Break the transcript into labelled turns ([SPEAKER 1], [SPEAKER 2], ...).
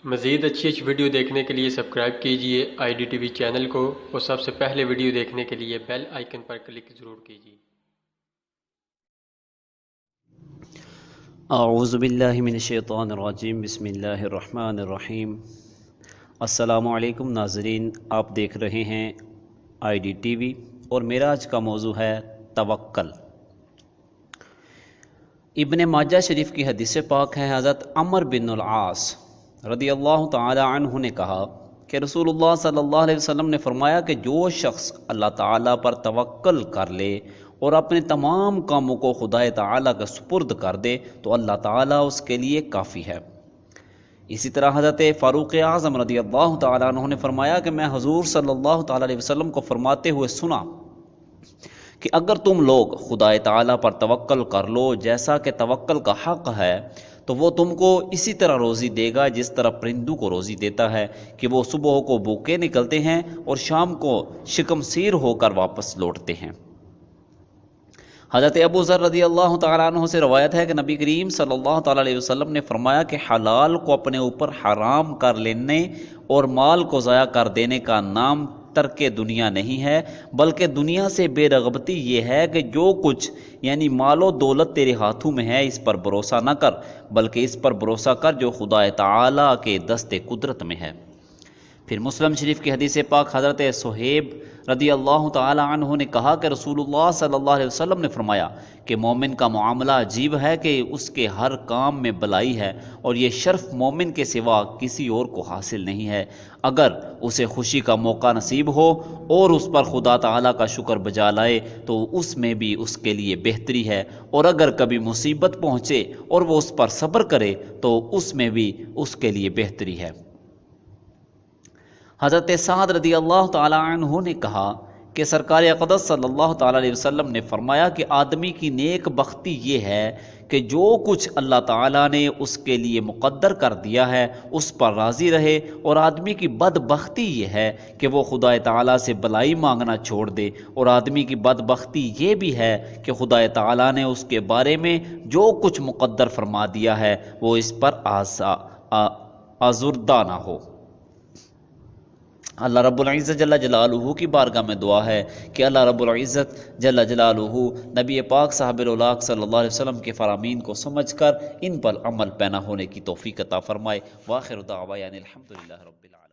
[SPEAKER 1] مزید اچھی ویڈیو دیکھنے کے لیے سبسکرائب کیجئے IDTV چینل کو اور سب سے پہلے ویڈیو دیکھنے کے لیے بیل آئیکن پر کلک ضرور کیجئے۔
[SPEAKER 2] اعوذ باللہ من الشیطان الرجیم، بسم اللہ الرحمن الرحیم۔ السلام علیکم ناظرین، آپ دیکھ رہے ہیں IDTV اور میرا آج کا موضوع ہے توکل۔ ابن ماجہ شریف کی حدیث پاک ہے، حضرت عمر بن العاص رضی اللہ تعالی عنہ نے کہا کہ رسول اللہ صلی اللہ علیہ وسلم نے فرمایا کہ جو شخص اللہ تعالیٰ پر توکل کر لے اور اپنے تمام کاموں کو خدا تعالیٰ کا سپرد کر دے تو اللہ تعالیٰ اس کے لیے کافی ہے۔ اسی طرح حضرت فاروق اعظم رضی اللہ تعالیٰ عنہ نے فرمایا کہ میں حضور صلی اللہ تعالیٰ علیہ وسلم کو فرماتے ہوئے سنا کہ اگر تم لوگ خدا تعالیٰ پر توکل کر لو جیسا کہ توکل کا حق ہے تو وہ تم کو اسی طرح روزی دے گا جس طرح پرندوں کو روزی دیتا ہے کہ وہ صبح کو بھوکے نکلتے ہیں اور شام کو شکم سیر ہو کر واپس لوٹتے ہیں۔ حضرت ابو ذر رضی اللہ تعالیٰ عنہ سے روایت ہے کہ نبی کریم صلی اللہ تعالیٰ علیہ وسلم نے فرمایا کہ حلال کو اپنے اوپر حرام کر لینے اور مال کو ضائع کر دینے کا نام ترک دنیا نہیں ہے، بلکہ دنیا سے بے رغبتی یہ ہے کہ جو کچھ یعنی مال و دولت تیرے ہاتھوں میں ہے اس پر بھروسہ نہ کر، بلکہ اس پر بھروسہ کر جو خدا تعالیٰ کے دست قدرت میں ہے۔ پھر مسلم شریف کی حدیث پاک حضرت صہیب رضی اللہ تعالی عنہ نے کہا کہ رسول اللہ صلی اللہ علیہ وسلم نے فرمایا کہ مومن کا معاملہ عجیب ہے کہ اس کے ہر کام میں بلائی ہے اور یہ شرف مومن کے سوا کسی اور کو حاصل نہیں ہے۔ اگر اسے خوشی کا موقع نصیب ہو اور اس پر خدا تعالیٰ کا شکر بجا لائے تو اس میں بھی اس کے لیے بہتری ہے، اور اگر کبھی مصیبت پہنچے اور وہ اس پر صبر کرے تو اس میں بھی اس کے لیے بہتری ہے۔ حضرت سعد رضی اللہ تعالی عنہ نے کہا کہ سرکار اقدس صلی اللہ تعالی علیہ وسلم نے فرمایا کہ آدمی کی نیک بختی یہ ہے کہ جو کچھ اللہ تعالیٰ نے اس کے لیے مقدر کر دیا ہے اس پر راضی رہے، اور آدمی کی بدبختی یہ ہے کہ وہ خدا تعالیٰ سے بلائی مانگنا چھوڑ دے، اور آدمی کی بدبختی یہ بھی ہے کہ خدا تعالیٰ نے اس کے بارے میں جو کچھ مقدر فرما دیا ہے وہ اس پر آزردہ نہ ہو۔ اللہ رب العزت جل جلالہ کی بارگاہ میں دعا ہے کہ اللہ رب العزت جل جلالہ نبی پاک صاحب الاولاق صلی اللہ علیہ وسلم کے فرامین کو سمجھ کر ان پر عمل پینا ہونے کی توفیق عطا فرمائے۔ وآخر دعوانا الحمدللہ رب العالمین۔